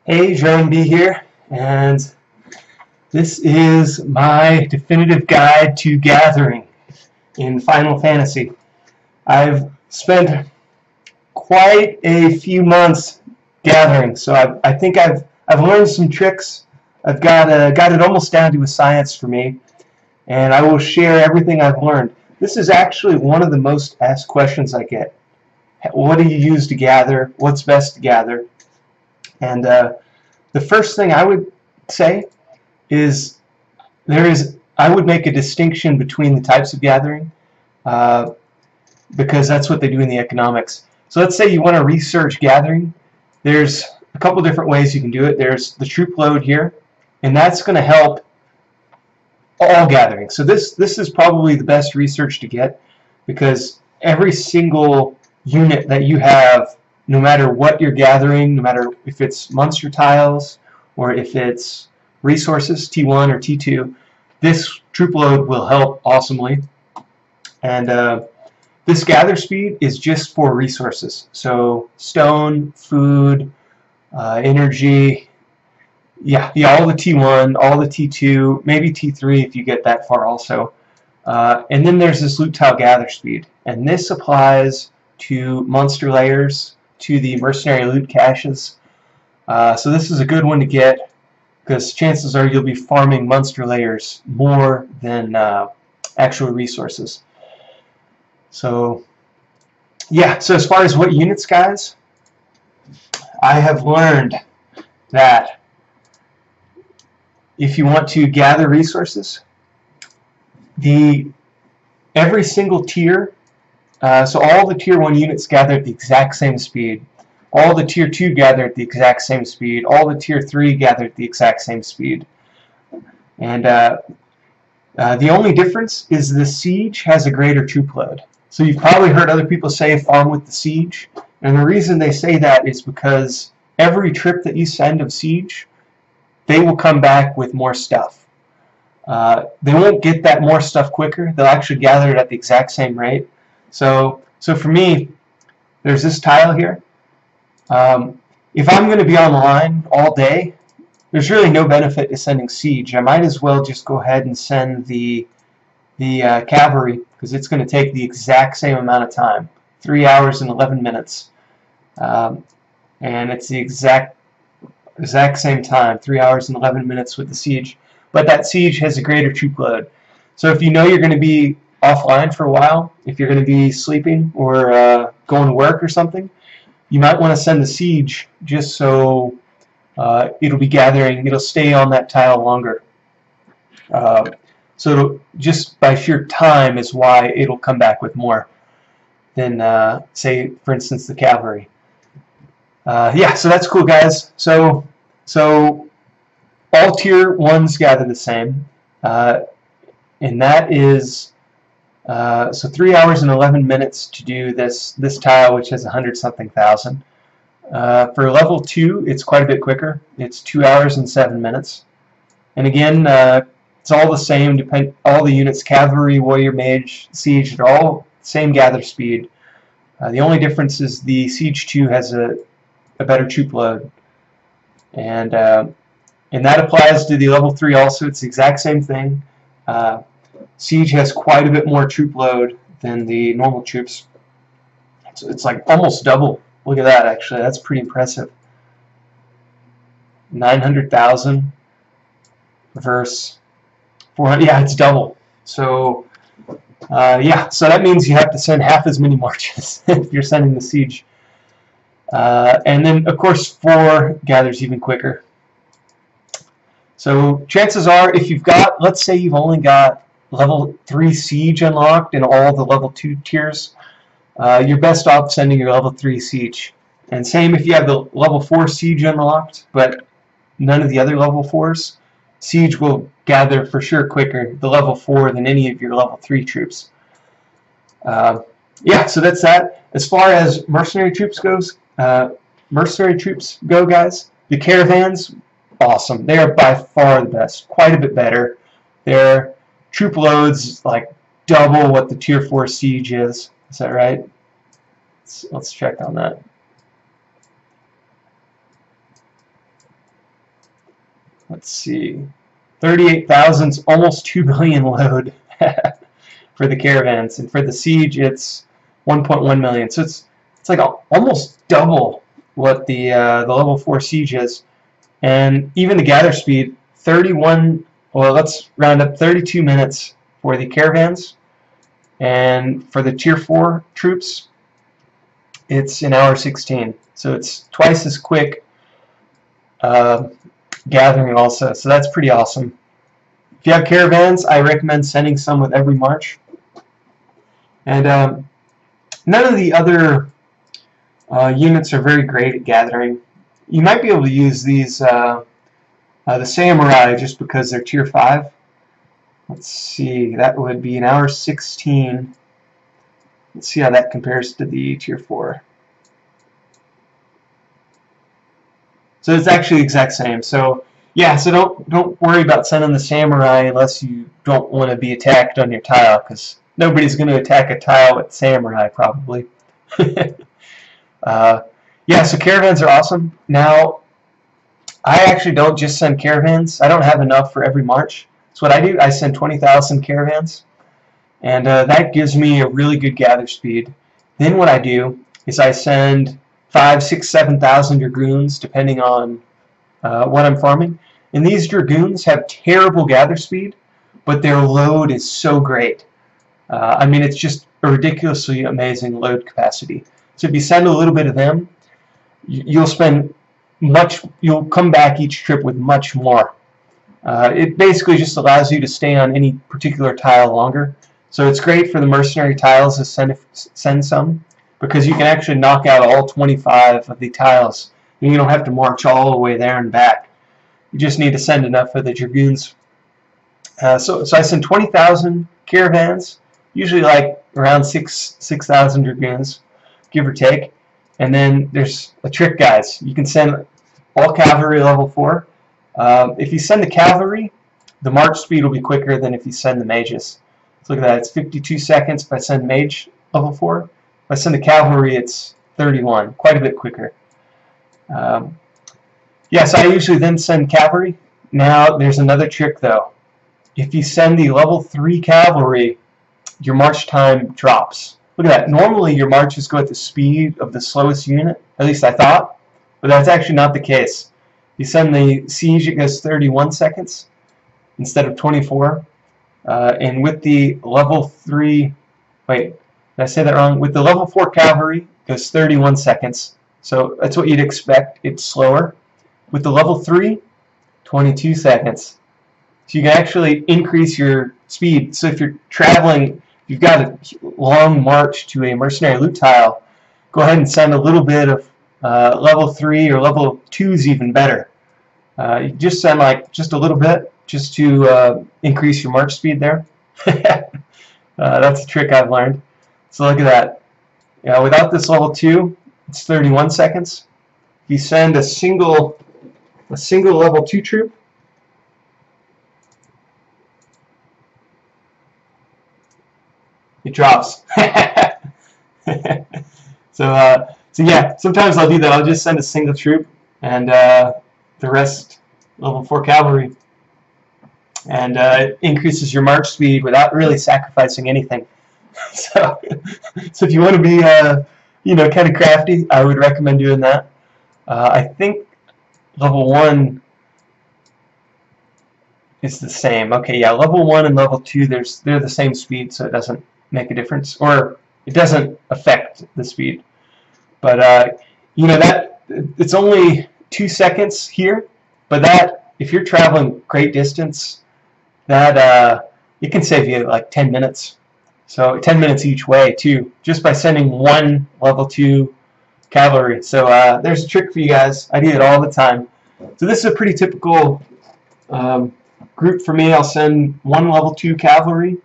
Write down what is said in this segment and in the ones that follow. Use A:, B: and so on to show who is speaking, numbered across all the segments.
A: Hey, Jean B here, and this is my definitive guide to gathering in Final Fantasy. I've spent quite a few months gathering, so I think I've learned some tricks. I've got it almost down to a science for me, and I will share everything I've learned. This is actually one of the most asked questions I get. What do you use to gather? What's best to gather? And the first thing I would say is I would make a distinction between the types of gathering because that's what they do in the economics. So let's say you want to research gathering. There's a couple different ways you can do it. There's the troop load here, and that's going to help all gathering. So this is probably the best research to get because every single unit that you have, no matter what you're gathering, no matter if it's monster tiles or if it's resources, T1 or T2, this troop load will help awesomely. And this gather speed is just for resources. So stone, food, energy, yeah, all the T1, all the T2, maybe T3 if you get that far also. And then there's this loot tile gather speed. And this applies to monster layers, to the mercenary loot caches. So this is a good one to get because chances are you'll be farming monster layers more than actual resources. So yeah, so as far as what units, guys, I have learned that if you want to gather resources, every single tier, so all the tier 1 units gather at the exact same speed. All the tier 2 gather at the exact same speed. All the tier 3 gather at the exact same speed. And the only difference is the siege has a greater troop load. So you've probably heard other people say farm with the siege. And the reason they say that is because every trip that you send of siege, they will come back with more stuff. They won't get that more stuff quicker. They'll actually gather it at the exact same rate. So for me, there's this tile here. If I'm going to be online all day, there's really no benefit to sending siege. I might as well just go ahead and send the cavalry because it's going to take the exact same amount of time, 3 hours and 11 minutes, and it's the exact same time, 3 hours and 11 minutes with the siege. But that siege has a greater troop load. So if you know you're going to be offline for a while, if you're going to be sleeping or going to work or something, you might want to send the siege just so it'll be gathering, it'll stay on that tile longer. So just by sheer time is why it'll come back with more than, say, for instance, the cavalry. Yeah, so that's cool, guys. So all tier 1s gather the same, and that is so 3 hours and 11 minutes to do this tile, which has 100-something thousand. For level 2, it's quite a bit quicker. It's 2 hours and 7 minutes. And again, it's all the same. All the units, cavalry, warrior, mage, siege, they're all same gather speed. The only difference is the siege 2 has a better troop load, and that applies to the level 3 also. It's the exact same thing. Siege has quite a bit more troop load than the normal troops. It's like almost double. Look at that, actually. That's pretty impressive. 900,000 versus 400. Yeah, it's double. So, yeah, so that means you have to send half as many marches if you're sending the siege. And then, of course, 4 gathers even quicker. So chances are, if you've got, let's say you've only got level 3 siege unlocked in all the level 2 tiers, you're best off sending your level 3 siege. And same if you have the level 4 siege unlocked, but none of the other level 4s, siege will gather for sure quicker, the level 4, than any of your level 3 troops. Yeah, so that's that. As far as mercenary troops go, guys, the caravans, awesome. They are by far the best, quite a bit better. Their troop loads like double what the tier 4 siege is. Is that right? Let's check on that. let's see, 38,000's almost 2 billion load for the Caravans, and for the Siege it's 1.1 million. So it's like almost double what the level 4 Siege is, and even the gather speed 31. Well, let's round up 32 minutes for the Caravans, and for the tier 4 troops it's an hour 16. So it's twice as quick gathering also. So that's pretty awesome. If you have Caravans, I recommend sending some with every march. And none of the other units are very great at gathering. You might be able to use these, the Samurai, just because they're tier 5. Let's see, that would be an hour 16. Let's see how that compares to the tier 4. So it's actually the exact same. So yeah, so don't worry about sending the Samurai unless you don't want to be attacked on your tile, because nobody's going to attack a tile with Samurai probably. Yeah, so Caravans are awesome. Now, I actually don't just send Caravans. I don't have enough for every march. So what I do, I send 20,000 Caravans, and that gives me a really good gather speed. Then what I do is I send 5, 6, 7,000 Dragoons, depending on what I'm farming. And these Dragoons have terrible gather speed, but their load is so great. I mean, it's just a ridiculously amazing load capacity. So if you send a little bit of them, you'll come back each trip with much more. It basically just allows you to stay on any particular tile longer. So it's great for the mercenary tiles to send some, because you can actually knock out all 25 of the tiles, and you don't have to march all the way there and back. You just need to send enough for the Dragoons. So I send 20,000 Caravans, usually like around 6,000 Dragoons, give or take. And then there's a trick, guys. You can send all Cavalry level 4. If you send the Cavalry, the march speed will be quicker than if you send the Mages. So look at that, it's 52 seconds if I send Mage level 4. If I send the Cavalry, it's 31, quite a bit quicker. Yes, I usually then send Cavalry. Now, there's another trick though. If you send the level 3 Cavalry, your march time drops. Look at that. Normally, your marches go at the speed of the slowest unit. At least I thought. But that's actually not the case. You send the Siege, it goes 31 seconds instead of 24. And with the level 3... Wait, did I say that wrong? With the level 4 Cavalry, it goes 31 seconds. So that's what you'd expect. It's slower. With the level 3, 22 seconds. So you can actually increase your speed. So if you're traveling... You've got a long march to a mercenary loot tile, go ahead and send a little bit of level 3 or level 2 is even better. You just send like just a little bit just to increase your march speed there. That's a trick I've learned. So look at that. Yeah, without this level 2, it's 31 seconds. If you send a single level 2 troop, it drops. So yeah, sometimes I'll do that. I'll just send a single troop and the rest level 4 Cavalry, and it increases your march speed without really sacrificing anything. So if you want to be kind of crafty, I would recommend doing that. I think level 1 is the same. Okay, yeah, level 1 and level 2, they're the same speed, so it doesn't make a difference, or it doesn't affect the speed. But that it's only 2 seconds here, but that if you're traveling great distance, that it can save you like 10 minutes. So 10 minutes each way too, just by sending one level 2 Cavalry. So there's a trick for you guys. I do it all the time. So this is a pretty typical group for me. I'll send one level 2 Cavalry.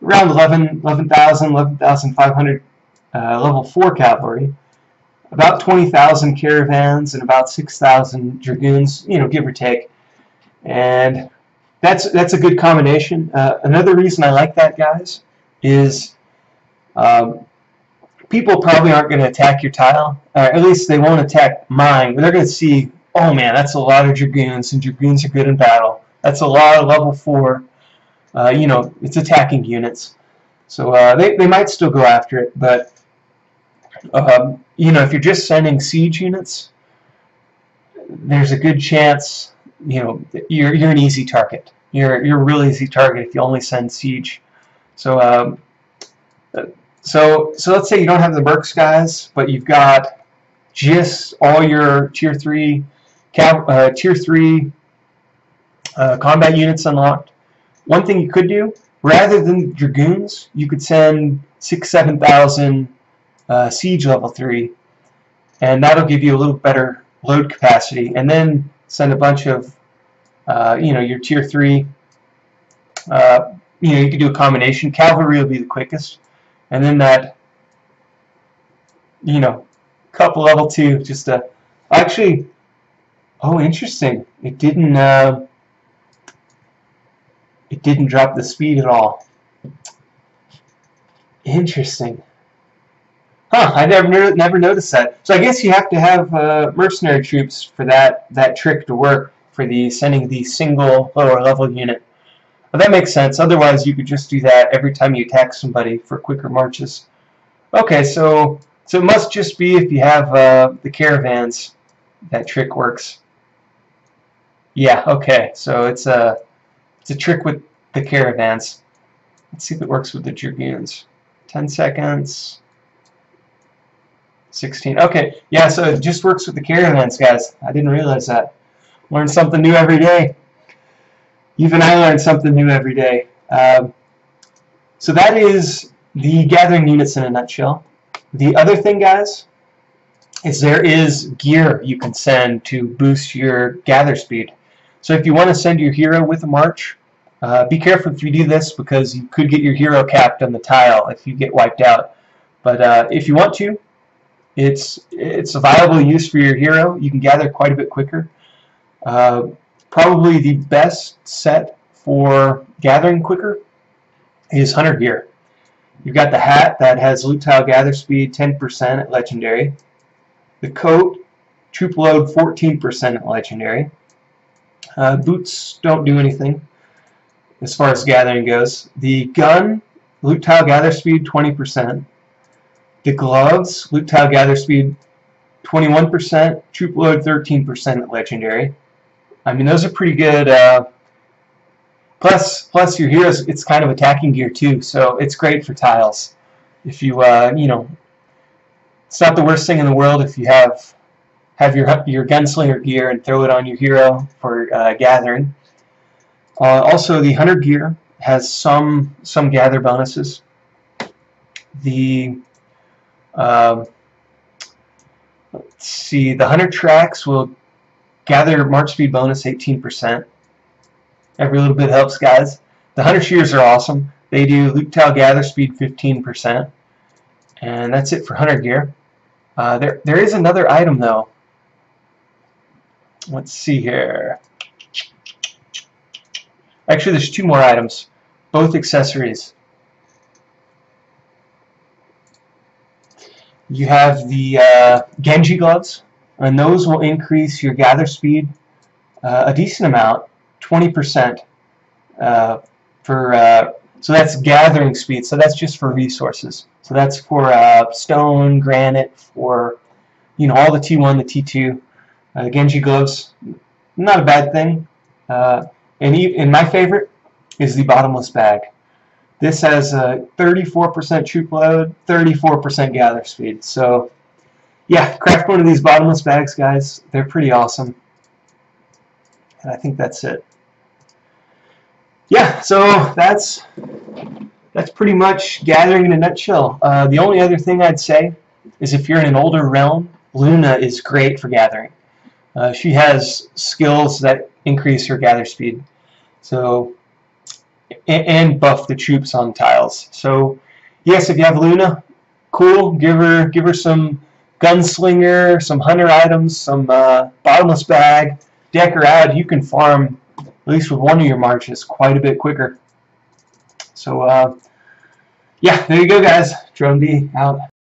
A: Around 11,500 level 4 Cavalry, about 20,000 Caravans, and about 6,000 Dragoons, give or take. And that's a good combination. Another reason I like that, guys, is people probably aren't going to attack your tile. At least they won't attack mine, but they're going to see Oh man, that's a lot of Dragoons, and Dragoons are good in battle. That's a lot of level 4. You know, it's attacking units. So they might still go after it, but you know, if you're just sending siege units, there's a good chance, you know, you're an easy target. You're a real easy target if you only send siege. So so let's say you don't have the Mercs guys, but you've got just all your tier 3 combat units unlocked. One thing you could do, rather than Dragoons, you could send 6,000-7,000 siege level 3, and that'll give you a little better load capacity. And then send a bunch of you know, your tier 3. You know, you could do a combination. Cavalry will be the quickest, and then that, you know, couple level 2 just to actually. Oh, interesting. It didn't drop the speed at all. Interesting. Huh, I never noticed that. So I guess you have to have mercenary troops for that trick to work, for sending the single lower level unit. Well, that makes sense. Otherwise, you could just do that every time you attack somebody for quicker marches. Okay, so it must just be if you have the caravans that trick works. Yeah, okay. So it's a trick with the caravans. Let's see if it works with the dragoons. 10 seconds. 16. Okay, yeah, so it just works with the caravans, guys. I didn't realize that. Learn something new every day. Even I learn something new every day. So that is the gathering units in a nutshell. The other thing, guys, is there is gear you can send to boost your gather speed. So if you want to send your hero with a march, be careful if you do this, because you could get your hero capped on the tile if you get wiped out. But if you want to, it's a viable use for your hero. You can gather quite a bit quicker. Probably the best set for gathering quicker is Hunter gear. You've got the hat that has loot tile gather speed 10% at legendary. The coat, troop load 14% at legendary. Boots don't do anything as far as gathering goes. The gun, loot tile gather speed 20%. The gloves, loot tile gather speed 21%, troop load 13% at legendary. I mean, those are pretty good. Plus your heroes, it's kind of attacking gear too, so it's great for tiles. If you you know, it's not the worst thing in the world if you have your gunslinger gear and throw it on your hero for gathering. Also, the hunter gear has some gather bonuses. The let's see, the hunter tracks will gather march speed bonus 18%. Every little bit helps, guys. The hunter shears are awesome. They do loot tile gather speed 15%, and that's it for hunter gear. There is another item though. Let's see here. Actually, there's 2 more items, both accessories. You have the Genji Gloves, and those will increase your gather speed a decent amount, 20%. So that's gathering speed. So that's just for resources. So that's for stone, granite, for all the T1, the T2. Genji Gloves, not a bad thing. And my favorite is the bottomless bag. This has a 34% troop load, 34% gather speed. So yeah, craft one of these bottomless bags, guys. They're pretty awesome. And I think that's it. Yeah, so that's pretty much gathering in a nutshell. The only other thing I'd say is if you're in an older realm, Luna is great for gathering. She has skills that increase her gather speed, so and buff the troops on tiles. So yes, if you have Luna, cool. Give her some gunslinger, some hunter items, some bottomless bag. Deck her out. You can farm at least with one of your marches quite a bit quicker. So yeah, there you go, guys. Drone B out.